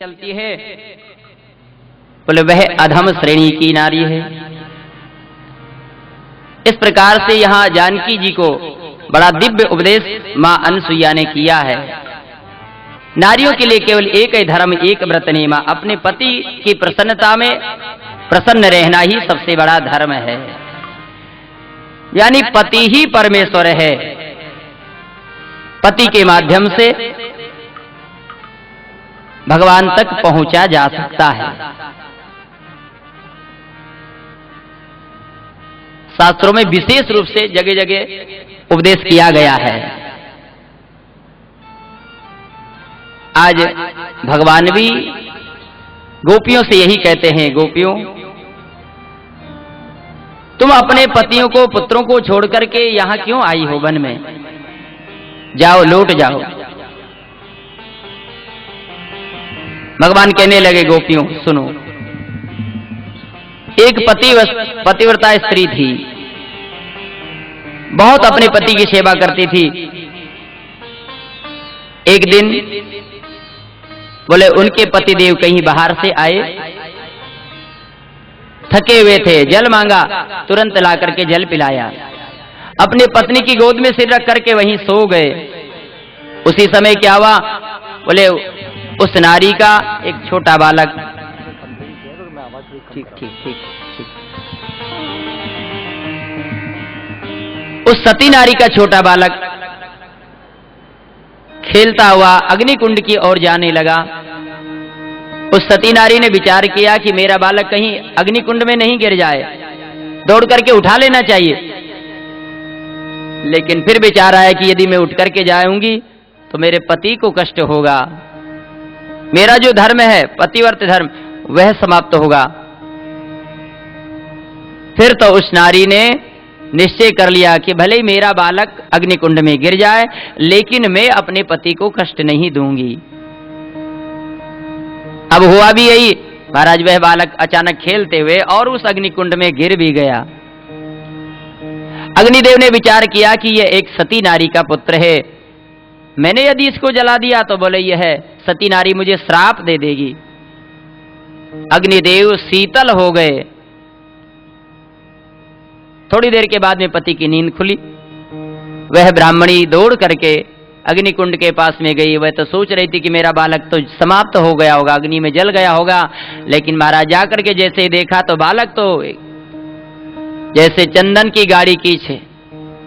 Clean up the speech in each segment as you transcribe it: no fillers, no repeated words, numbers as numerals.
चलती है, बोले वह अधम श्रेणी की नारी है। इस प्रकार से यहाँ जानकी जी को बड़ा दिव्य उपदेश मां अनसुईया ने किया है। नारियों के लिए केवल एक ही धर्म, एक व्रत नियमा, अपने पति की प्रसन्नता में प्रसन्न रहना ही सबसे बड़ा धर्म है। यानी पति ही परमेश्वर है। पति के माध्यम से भगवान तक पहुंचा जा सकता है। शास्त्रों में विशेष रूप से जगह जगह उपदेश किया गया है। आज भगवान भी गोपियों से यही कहते हैं, गोपियों तुम अपने पतियों को, पुत्रों को छोड़ करके यहां क्यों आई हो वन में? जाओ, लौट जाओ। भगवान कहने लगे, गोपियों सुनो, एक पतिव्रता स्त्री थी, बहुत अपने पति की सेवा करती थी। एक दिन बोले उनके पतिदेव कहीं बाहर से आए, थके हुए थे, जल मांगा, तुरंत ला करके जल पिलाया, अपने पत्नी की गोद में सिर रख करके वहीं सो गए। उसी समय क्या हुआ, बोले उस नारी का एक छोटा बालक, ठीक ठीक ठीक ठीक, उस सती नारी का छोटा बालक खेलता हुआ अग्निकुंड की ओर जाने लगा। उस सती नारी ने विचार किया कि मेरा बालक कहीं अग्निकुंड में नहीं गिर जाए, दौड़ करके उठा लेना चाहिए। लेकिन फिर विचार आया कि यदि मैं उठ करके जाऊंगी तो मेरे पति को कष्ट होगा, मेरा जो धर्म है पतिव्रत धर्म वह समाप्त होगा। फिर तो उस नारी ने निश्चय कर लिया कि भले ही मेरा बालक अग्निकुंड में गिर जाए, लेकिन मैं अपने पति को कष्ट नहीं दूंगी। अब हुआ भी यही, महाराज वह बालक अचानक खेलते हुए और उस अग्निकुंड में गिर भी गया। अग्निदेव ने विचार किया कि यह एक सती नारी का पुत्र है, मैंने यदि इसको जला दिया तो बोले यह सती नारी मुझे श्राप दे देगी। अग्निदेव शीतल हो गए। थोड़ी देर के बाद में पति की नींद खुली। वह ब्राह्मणी दौड़ करके अग्निकुंड के पास में गई। वह तो सोच रही थी कि मेरा बालक तो समाप्त हो गया होगा, अग्नि में जल गया होगा, लेकिन महाराज जाकर के जैसे ही देखा तो बालक तो जैसे चंदन की गाड़ी खींचे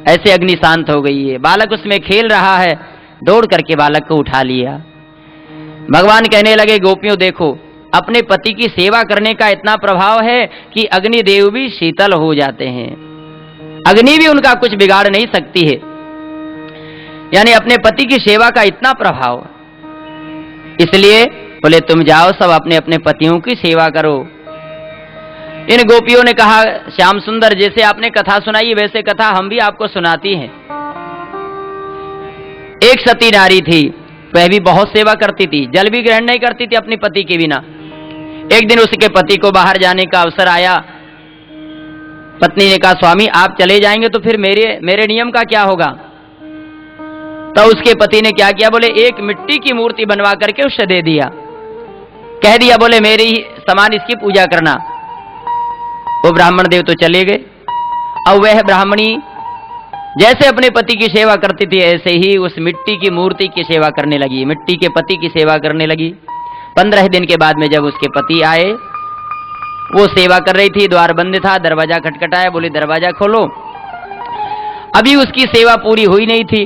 ऐसे अग्नि शांत हो गई है। बालक उसमें खेल रहा है, दौड़ करके बालक को उठा लिया। भगवान कहने लगे, गोपियों देखो, अपने पति की सेवा करने का इतना प्रभाव है कि अग्निदेव भी शीतल हो जाते हैं, अग्नि भी उनका कुछ बिगाड़ नहीं सकती है। यानी अपने पति की सेवा का इतना प्रभाव, इसलिए बोले तुम जाओ सब अपने अपने पतियों की सेवा करो। इन गोपियों ने कहा, श्याम सुंदर जैसे आपने कथा सुनाई वैसे कथा हम भी आपको सुनाती हैं। एक सती नारी थी, वह भी बहुत सेवा करती थी, जल भी ग्रहण नहीं करती थी अपने पति के बिना। एक दिन उसके पति को बाहर जाने का अवसर आया। पत्नी ने कहा, स्वामी आप चले जाएंगे तो फिर मेरे नियम का क्या होगा? तो उसके पति ने क्या किया, बोले एक मिट्टी की मूर्ति बनवा करके उसे दे दिया, कह दिया बोले मेरी समान इसकी पूजा करना। वो ब्राह्मण देव तो चले गए। अब वह ब्राह्मणी जैसे अपने पति की सेवा करती थी ऐसे ही उस मिट्टी की मूर्ति की सेवा करने लगी, मिट्टी के पति की सेवा करने लगी। 15 दिन के बाद में जब उसके पति आए, वो सेवा कर रही थी, द्वार बंद था, दरवाजा खटखटाया, बोली दरवाजा खोलो। अभी उसकी सेवा पूरी हुई नहीं थी।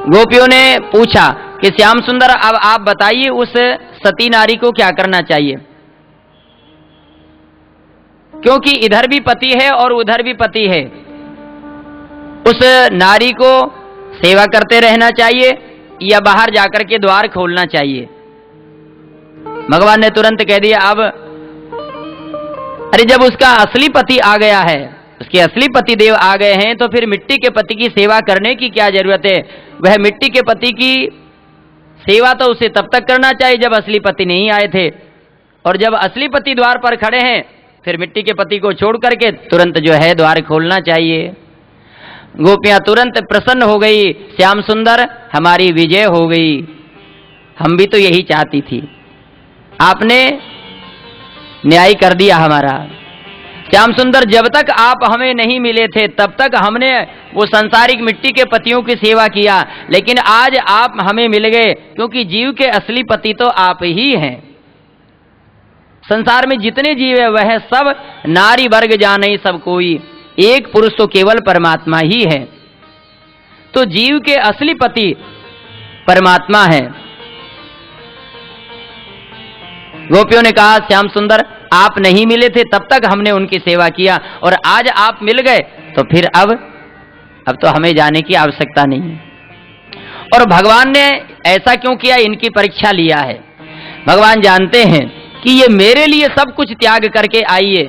गोपियों ने पूछा कि श्याम सुंदर अब आप बताइए उस सती नारी को क्या करना चाहिए, क्योंकि इधर भी पति है और उधर भी पति है। उस नारी को सेवा करते रहना चाहिए या बाहर जाकर के द्वार खोलना चाहिए? भगवान ने तुरंत कह दिया, अब अरे जब उसका असली पति आ गया है, उसके असली पति देव आ गए हैं, तो फिर मिट्टी के पति की सेवा करने की क्या जरूरत है? वह मिट्टी के पति की सेवा तो उसे तब तक करना चाहिए जब असली पति नहीं आए थे, और जब असली पति द्वार पर खड़े हैं फिर मिट्टी के पति को छोड़ करके तुरंत जो है द्वार खोलना चाहिए। गोपियां तुरंत प्रसन्न हो गई, श्याम सुंदर हमारी विजय हो गई। हम भी तो यही चाहती थी, आपने न्याय कर दिया हमारा। श्याम सुंदर, जब तक आप हमें नहीं मिले थे तब तक हमने वो सांसारिक मिट्टी के पतियों की सेवा किया, लेकिन आज आप हमें मिल गए, क्योंकि जीव के असली पति तो आप ही हैं। संसार में जितने जीव है वह सब नारी वर्ग जाने सब कोई, एक पुरुष तो केवल परमात्मा ही है। तो जीव के असली पति परमात्मा है। गोपियों ने कहा, श्याम सुंदर आप नहीं मिले थे तब तक हमने उनकी सेवा किया, और आज आप मिल गए तो फिर अब तो हमें जाने की आवश्यकता नहीं है। और भगवान ने ऐसा क्यों किया, इनकी परीक्षा लिया है। भगवान जानते हैं कि ये मेरे लिए सब कुछ त्याग करके आई है,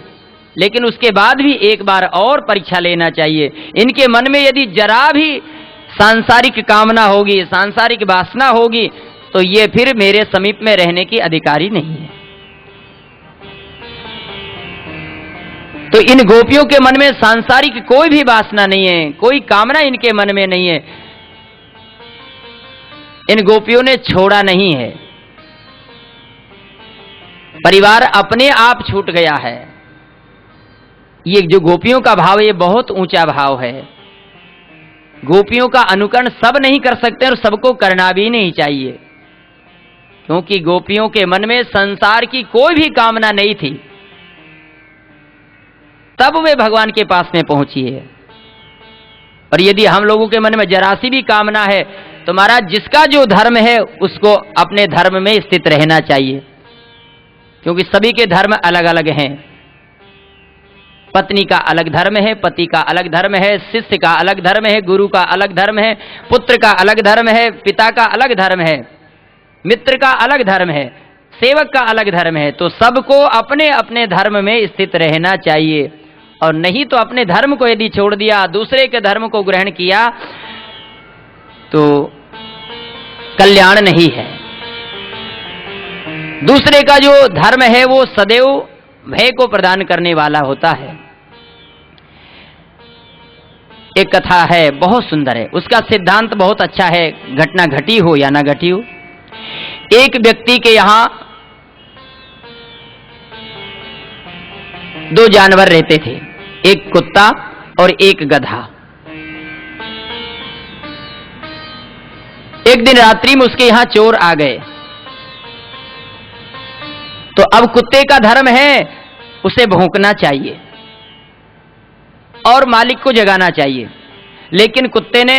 लेकिन उसके बाद भी एक बार और परीक्षा लेना चाहिए। इनके मन में यदि जरा भी सांसारिक कामना होगी, सांसारिक वासना होगी, तो ये फिर मेरे समीप में रहने की अधिकारी नहीं है। तो इन गोपियों के मन में सांसारिक कोई भी वासना नहीं है, कोई कामना इनके मन में नहीं है। इन गोपियों ने छोड़ा नहीं है, परिवार अपने आप छूट गया है। ये जो गोपियों का भाव, ये बहुत ऊंचा भाव है। गोपियों का अनुकरण सब नहीं कर सकते और सबको करना भी नहीं चाहिए, क्योंकि गोपियों के मन में संसार की कोई भी कामना नहीं थी, तब वे भगवान के पास में पहुंची है। और यदि हम लोगों के मन में जरा सी भी कामना है तो महाराज, जिसका जो धर्म है उसको अपने धर्म में स्थित रहना चाहिए, क्योंकि सभी के धर्म अलग अलग हैं। पत्नी का अलग धर्म है, पति का अलग धर्म है, शिष्य का अलग धर्म है, गुरु का अलग धर्म है, पुत्र का अलग धर्म है, पिता का अलग धर्म है, मित्र का अलग धर्म है, सेवक का अलग धर्म है। तो सबको अपने अपने धर्म में स्थित रहना चाहिए, और नहीं तो अपने धर्म को यदि छोड़ दिया, दूसरे के धर्म को ग्रहण किया, तो कल्याण नहीं है। दूसरे का जो धर्म है वो सदैव भय को प्रदान करने वाला होता है। एक कथा है, बहुत सुंदर है, उसका सिद्धांत बहुत अच्छा है, घटना घटी हो या ना घटी हो। एक व्यक्ति के यहां दो जानवर रहते थे, एक कुत्ता और एक गधा। एक दिन रात्रि में उसके यहां चोर आ गए, तो अब कुत्ते का धर्म है उसे भौंकना चाहिए और मालिक को जगाना चाहिए, लेकिन कुत्ते ने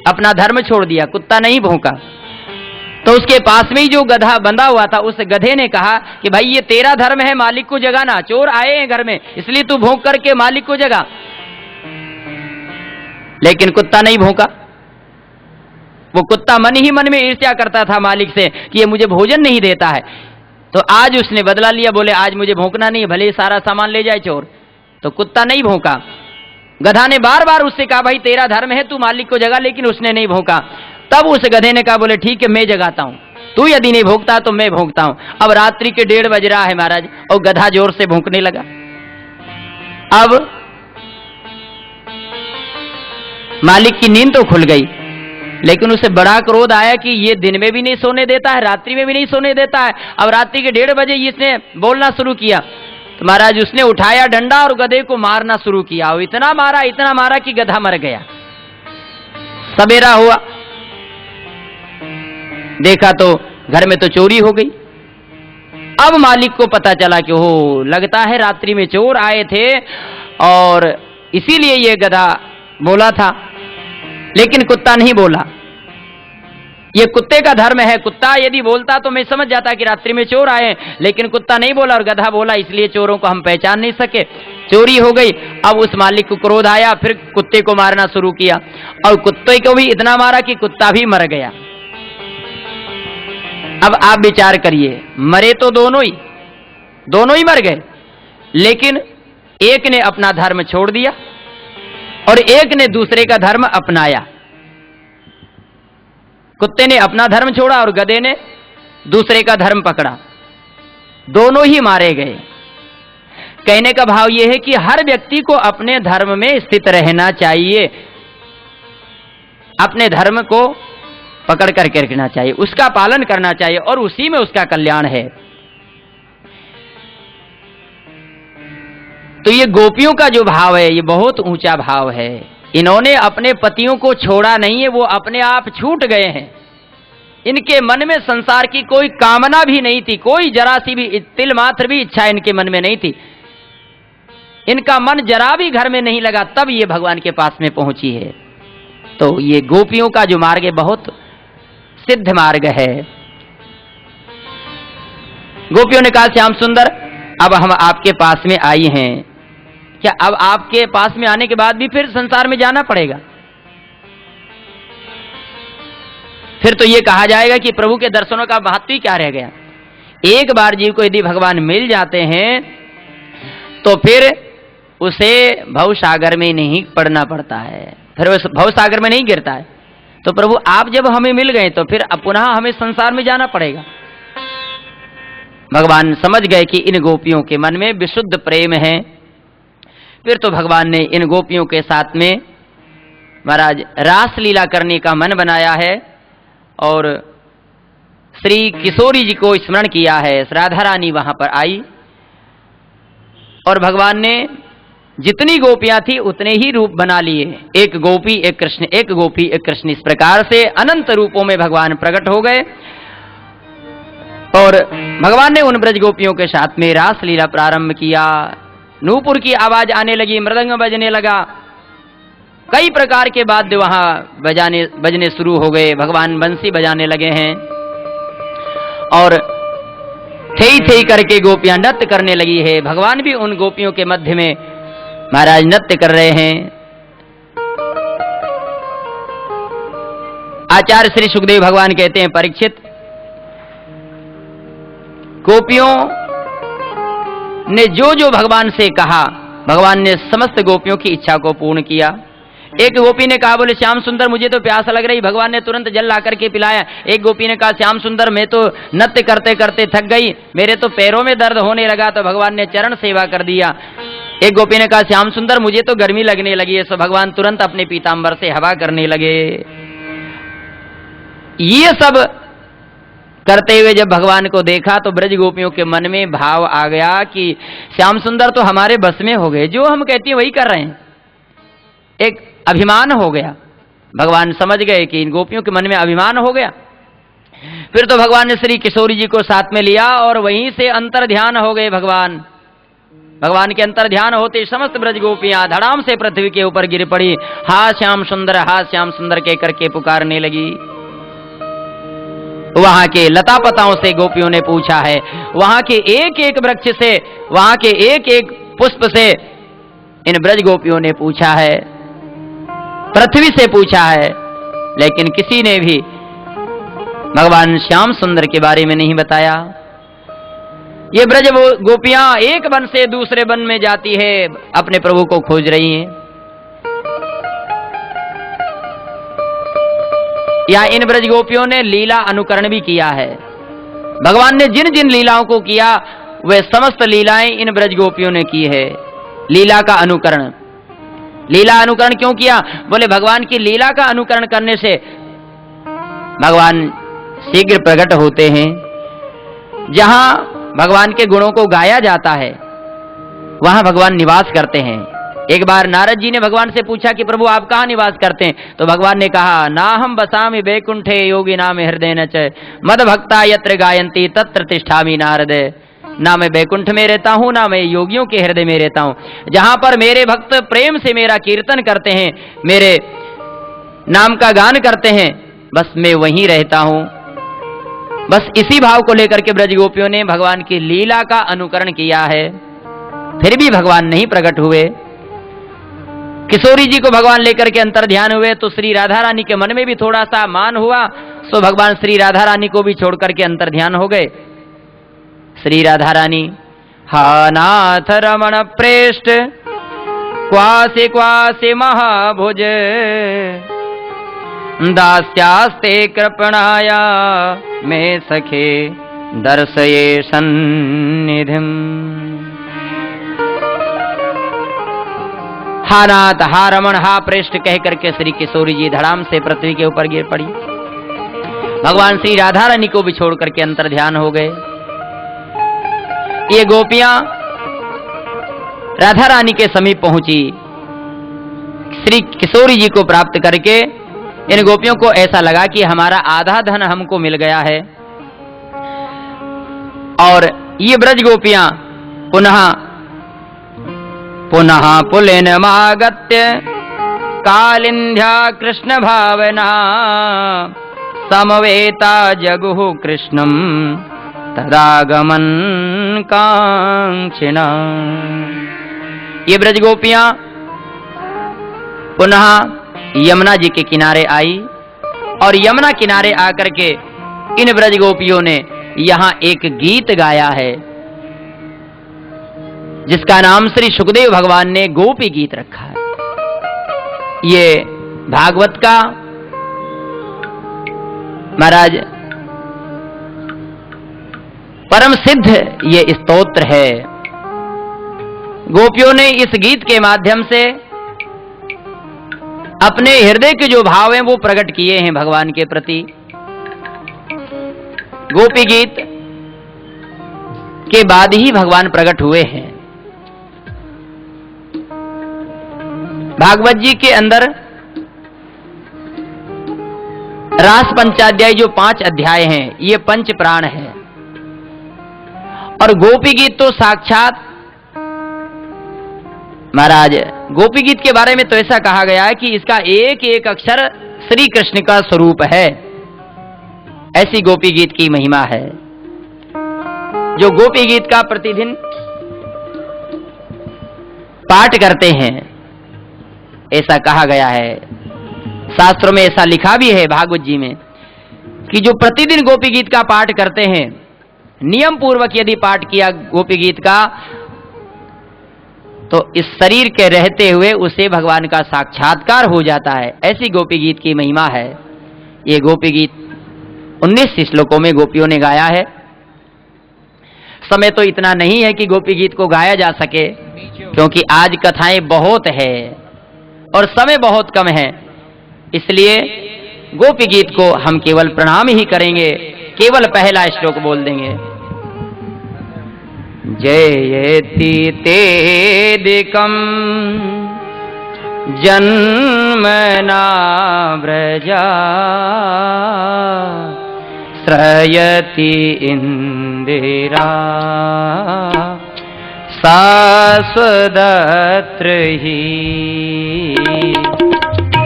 अपना धर्म छोड़ दिया, कुत्ता नहीं भौंका। तो उसके पास में ही जो गधा बंधा हुआ था, उस गधे ने कहा कि भाई ये तेरा धर्म है मालिक को जगाना, चोर आए हैं घर में इसलिए तू भौंक करके मालिक को जगा। लेकिन कुत्ता नहीं भौंका। वो कुत्ता मन ही मन में ईर्ष्या करता था मालिक से कि ये मुझे भोजन नहीं देता है। तो आज उसने बदला लिया, बोले आज मुझे भौंकना नहीं, भले ही सारा सामान ले जाए चोर। तो कुत्ता नहीं भौंका। गधा ने बार बार उससे कहा भाई तेरा धर्म है तू मालिक को जगा, लेकिन उसने नहीं भौंका। तब उस गधे ने कहा बोले ठीक है मैं जगाता हूं, तू यदि नहीं भौंकता तो मैं भौंकता हूं। अब रात्रि के 1:30 बज रहा है महाराज, और गधा जोर से भौंकने लगा। अब मालिक की नींद तो खुल गई, लेकिन उसे बड़ा क्रोध आया कि ये दिन में भी नहीं सोने देता है, रात्रि में भी नहीं सोने देता है। अब रात्रि के 1:30 बजे इसने बोलना शुरू किया, तो महाराज उसने उठाया डंडा और गधे को मारना शुरू किया। और इतना मारा कि गधा मर गया। सवेरा हुआ, देखा तो घर में तो चोरी हो गई। अब मालिक को पता चला कि हो लगता है रात्रि में चोर आए थे और इसीलिए ये गधा बोला था, लेकिन कुत्ता नहीं बोला। ये कुत्ते का धर्म है, कुत्ता यदि बोलता तो मैं समझ जाता कि रात्रि में चोर आए, लेकिन कुत्ता नहीं बोला और गधा बोला, इसलिए चोरों को हम पहचान नहीं सके, चोरी हो गई। अब उस मालिक को क्रोध आया, फिर कुत्ते को मारना शुरू किया, और कुत्ते को भी इतना मारा कि कुत्ता भी मर गया। अब आप विचार करिए, मरे तो दोनों ही मर गए, लेकिन एक ने अपना धर्म छोड़ दिया और एक ने दूसरे का धर्म अपनाया। कुत्ते ने अपना धर्म छोड़ा और गधे ने दूसरे का धर्म पकड़ा, दोनों ही मारे गए। कहने का भाव यह है कि हर व्यक्ति को अपने धर्म में स्थित रहना चाहिए, अपने धर्म को पकड़ करके रखना चाहिए, उसका पालन करना चाहिए और उसी में उसका कल्याण है। तो ये गोपियों का जो भाव है ये बहुत ऊंचा भाव है। इन्होंने अपने पतियों को छोड़ा नहीं है, वो अपने आप छूट गए हैं। इनके मन में संसार की कोई कामना भी नहीं थी, कोई जरा सी भी तिल मात्र भी इच्छा इनके मन में नहीं थी। इनका मन जरा भी घर में नहीं लगा, तब ये भगवान के पास में पहुंची है। तो ये गोपियों का जो मार्ग है बहुत सिद्ध मार्ग है। गोपियों ने कहा श्याम सुंदर अब हम आपके पास में आई हैं, क्या अब आपके पास में आने के बाद भी फिर संसार में जाना पड़ेगा? फिर तो ये कहा जाएगा कि प्रभु के दर्शनों का महत्व ही क्या रह गया। एक बार जीव को यदि भगवान मिल जाते हैं तो फिर उसे भवसागर में नहीं पड़ना पड़ता है, फिर उस भवसागर में नहीं गिरता है। तो प्रभु आप जब हमें मिल गए तो फिर अब पुनः हमें संसार में जाना पड़ेगा। भगवान समझ गए कि इन गोपियों के मन में विशुद्ध प्रेम है। फिर तो भगवान ने इन गोपियों के साथ में महाराज रास लीला करने का मन बनाया है और श्री किशोरी जी को स्मरण किया है। राधा रानी वहां पर आई और भगवान ने जितनी गोपियां थी उतने ही रूप बना लिए, एक गोपी एक कृष्ण, एक गोपी एक कृष्ण, इस प्रकार से अनंत रूपों में भगवान प्रकट हो गए। और भगवान ने उन ब्रज गोपियों के साथ में रास लीला प्रारंभ किया। नूपुर की आवाज आने लगी, मृदंग बजने लगा, कई प्रकार के वाद्य वहां बजने शुरू हो गए। भगवान बंसी बजाने लगे हैं और थई थई करके गोपियां नृत्य करने लगी है। भगवान भी उन गोपियों के मध्य में महाराज नृत्य कर रहे हैं। आचार्य श्री सुखदेव भगवान कहते हैं परीक्षित, गोपियों ने जो जो भगवान से कहा भगवान ने समस्त गोपियों की इच्छा को पूर्ण किया। एक गोपी ने कहा बोले श्याम सुंदर मुझे तो प्यास लग रही, भगवान ने तुरंत जल ला करके पिलाया। एक गोपी ने कहा श्याम सुंदर मैं तो नृत्य करते करते थक गई, मेरे तो पैरों में दर्द होने लगा, तो भगवान ने चरण सेवा कर दिया। एक गोपी ने कहा श्याम सुंदर मुझे तो गर्मी लगने लगी है, सो भगवान तुरंत अपने पीतांबर से हवा करने लगे। ये सब करते हुए जब भगवान को देखा तो ब्रज गोपियों के मन में भाव आ गया कि श्याम सुंदर तो हमारे बस में हो गए, जो हम कहती हैं वही कर रहे हैं। एक अभिमान हो गया, भगवान समझ गए कि इन गोपियों के मन में अभिमान हो गया। फिर तो भगवान ने श्री किशोरी जी को साथ में लिया और वहीं से अंतर ध्यान हो गए। भगवान के अंतर ध्यान होते समस्त ब्रज गोपियां धड़ाम से पृथ्वी के ऊपर गिर पड़ी। हा श्याम सुंदर कह करके पुकारने लगी। वहां के लता पताओं से गोपियों ने पूछा है, वहां के एक एक वृक्ष से, वहां के एक एक पुष्प से इन ब्रज गोपियों ने पूछा है, पृथ्वी से पूछा है, लेकिन किसी ने भी भगवान श्याम सुंदर के बारे में नहीं बताया। ये ब्रज गोपियां एक वन से दूसरे वन में जाती है, अपने प्रभु को खोज रही हैं। या इन ब्रज गोपियों ने लीला अनुकरण भी किया है। भगवान ने जिन जिन लीलाओं को किया वे समस्त लीलाएं इन ब्रज गोपियों ने की है। लीला का अनुकरण, लीला अनुकरण क्यों किया? बोले भगवान की लीला का अनुकरण करने से भगवान शीघ्र प्रकट होते हैं। जहां भगवान के गुणों को गाया जाता है वहां भगवान निवास करते हैं। एक बार नारद जी ने भगवान से पूछा कि प्रभु आप कहाँ निवास करते हैं? तो भगवान ने कहा ना हम बसामि बैकुंठे योगी नाम हृदय न च मद भक्ता यत्र गायंती तत्र तिष्ठामि नारद। ना मैं बैकुंठ में रहता हूं, ना मैं योगियों के हृदय में रहता हूं। जहां पर मेरे भक्त प्रेम से मेरा कीर्तन करते हैं, मेरे नाम का गान करते हैं, बस मैं वहीं रहता हूं। बस इसी भाव को लेकर के ब्रज गोपियों ने भगवान की लीला का अनुकरण किया है। फिर भी भगवान नहीं प्रकट हुए। किशोरी जी को भगवान लेकर के अंतर ध्यान हुए तो श्री राधा रानी के मन में भी थोड़ा सा मान हुआ, सो भगवान श्री राधा रानी को भी छोड़ करके अंतर ध्यान हो गए। श्री राधा रानी हा नाथ रमण प्रेष्ठ क्वासे क्वासे महाभुज दास्यास्ते कृपणाया में सखे दर्शये सन्निधिम। हा नाथ, हा रमण, हा प्रेष्ठ कह करके श्री किशोरी जी धड़ाम से पृथ्वी के ऊपर गिर पड़ी। भगवान श्री राधा रानी को भी छोड़ करके अंतर ध्यान हो गए। ये गोपियां राधा रानी के समीप पहुंची। श्री किशोरी जी को प्राप्त करके इन गोपियों को ऐसा लगा कि हमारा आधा धन हमको मिल गया है। और ये ब्रज गोपियां पुनः पुनः पुलिनमागत्य कालिंध्या कृष्ण भावना समवेता जगुः कृष्णं तदागमन कांक्षिणा। ये ब्रज गोपियां पुनः यमुना जी के किनारे आई और यमुना किनारे आकर के इन ब्रज गोपियों ने यहां एक गीत गाया है जिसका नाम श्री सुखदेव भगवान ने गोपी गीत रखा है। ये भागवत का महाराज परम सिद्ध ये स्तोत्र है। गोपियों ने इस गीत के माध्यम से अपने हृदय के जो भाव हैं वो प्रकट किए हैं भगवान के प्रति। गोपी गीत के बाद ही भगवान प्रकट हुए हैं। भागवत जी के अंदर रास पंचाध्याय जो 5 अध्याय हैं ये पंच प्राण है और गोपी गीत तो साक्षात महाराज गोपी गीत के बारे में तो ऐसा कहा गया है कि इसका एक एक अक्षर श्री कृष्ण का स्वरूप है। ऐसी गोपी गीत की महिमा है। जो गोपी गीत का प्रतिदिन पाठ करते हैं ऐसा कहा गया है, शास्त्रों में ऐसा लिखा भी है भागवत जी में कि जो प्रतिदिन गोपी गीत का पाठ करते हैं, नियम पूर्वक यदि पाठ किया गोपी गीत का, तो इस शरीर के रहते हुए उसे भगवान का साक्षात्कार हो जाता है। ऐसी गोपी गीत की महिमा है। ये गोपी गीत 19 श्लोकों में गोपियों ने गाया है। समय तो इतना नहीं है कि गोपी गीत को गाया जा सके, क्योंकि आज कथाएं बहुत है और समय बहुत कम है। इसलिए गोपी गीत को हम केवल प्रणाम ही करेंगे, केवल पहला श्लोक बोल देंगे। जयति तेदिकं जन्मना व्रजा श्रयति इंदिरा शाश्वतत्र हि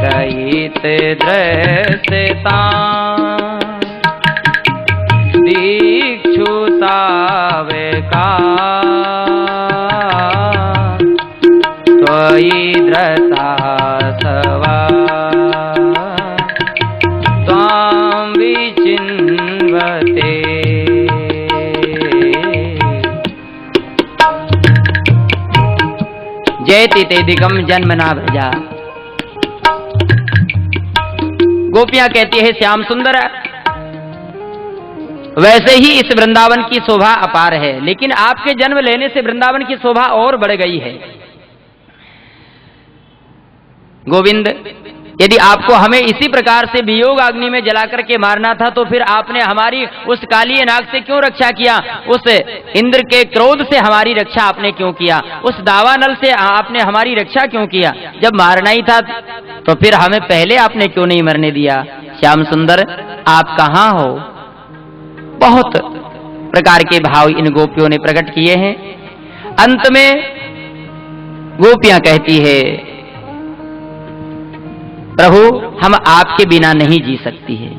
दयित दृश्यता दीक्षुतावेका त्वयि धृता सवा त्वां विचिन्वते। जयति तेदिकं जन्मना व्रजा। गोपियां कहती है श्याम सुंदर, वैसे ही इस वृंदावन की शोभा अपार है, लेकिन आपके जन्म लेने से वृंदावन की शोभा और बढ़ गई है। गोविंद, यदि आपको हमें इसी प्रकार से वियोग अग्नि में जला करके मारना था तो फिर आपने हमारी उस काली नाग से क्यों रक्षा किया? उस इंद्र के क्रोध से हमारी रक्षा आपने क्यों किया? उस दावानल से आपने हमारी रक्षा क्यों किया? जब मारना ही था तो फिर हमें पहले आपने क्यों नहीं मरने दिया? श्याम सुंदर, आप कहां हो? बहुत प्रकार के भाव इन गोपियों ने प्रकट किए हैं। अंत में गोपियां कहती है, प्रभु हम आपके बिना नहीं जी सकती है।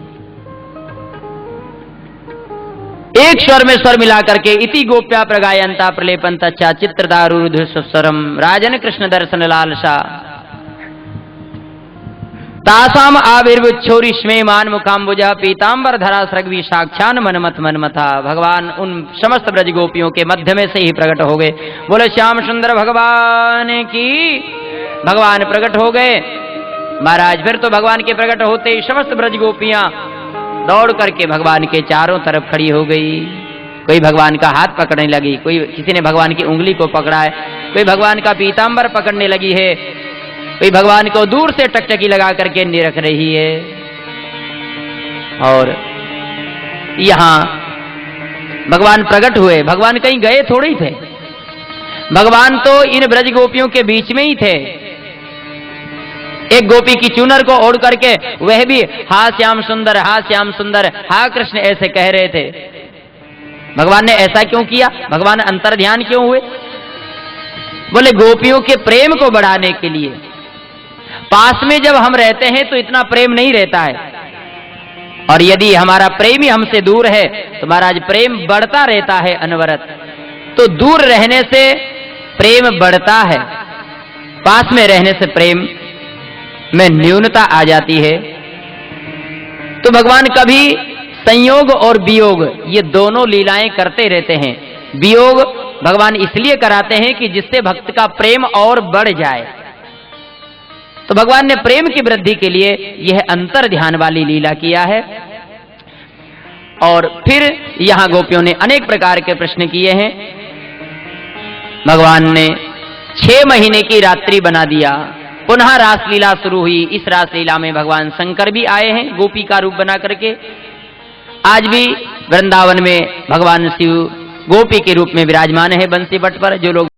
एक स्वर में स्वर मिला करके इति गोप्या प्रगायंता प्रलेपंता चा चित्रदारुरुध स्वरम राजन कृष्ण दर्शन लालसा तासाम आविर्वच्छोरी स्मे मान मुखाम्बुजा पीतांबर धरा सृग्वी साक्षान मनमथ मनमथा। भगवान उन समस्त ब्रज गोपियों के मध्य में से ही प्रकट हो गए। बोले श्याम सुंदर भगवान की। भगवान प्रकट हो गए महाराज। फिर तो भगवान के प्रकट होते ही समस्त ब्रज गोपियां दौड़ करके भगवान के चारों तरफ खड़ी हो गई। कोई भगवान का हाथ पकड़ने लगी, कोई किसी ने भगवान की उंगली को पकड़ा है, कोई भगवान का पीतांबर पकड़ने लगी है, कोई भगवान को दूर से टकटकी लगा करके रख रही है। और यहां भगवान प्रकट हुए। भगवान कहीं गए थोड़े ही थे, भगवान तो इन ब्रज गोपियों के बीच में ही थे। एक गोपी की चुनर को ओढ़ करके वह भी हा श्याम सुंदर, हा श्याम सुंदर, हा कृष्ण ऐसे कह रहे थे। भगवान ने ऐसा क्यों किया? भगवान अंतर ध्यान क्यों हुए? बोले गोपियों के प्रेम को बढ़ाने के लिए। पास में जब हम रहते हैं तो इतना प्रेम नहीं रहता है, और यदि हमारा प्रेमी हमसे दूर है तो महाराज प्रेम बढ़ता रहता है अनवरत। तो दूर रहने से प्रेम बढ़ता है, पास में रहने से प्रेम में न्यूनता आ जाती है। तो भगवान कभी संयोग और वियोग ये दोनों लीलाएं करते रहते हैं। वियोग भगवान इसलिए कराते हैं कि जिससे भक्त का प्रेम और बढ़ जाए। तो भगवान ने प्रेम की वृद्धि के लिए यह अंतर ध्यान वाली लीला किया है। और फिर यहां गोपियों ने अनेक प्रकार के प्रश्न किए हैं। भगवान ने 6 महीने की रात्रि बना दिया, पुनः रासलीला शुरू हुई। इस रासलीला में भगवान शंकर भी आए हैं गोपी का रूप बना करके। आज भी वृंदावन में भगवान शिव गोपी के रूप में विराजमान है बंसी बट पर। जो लोग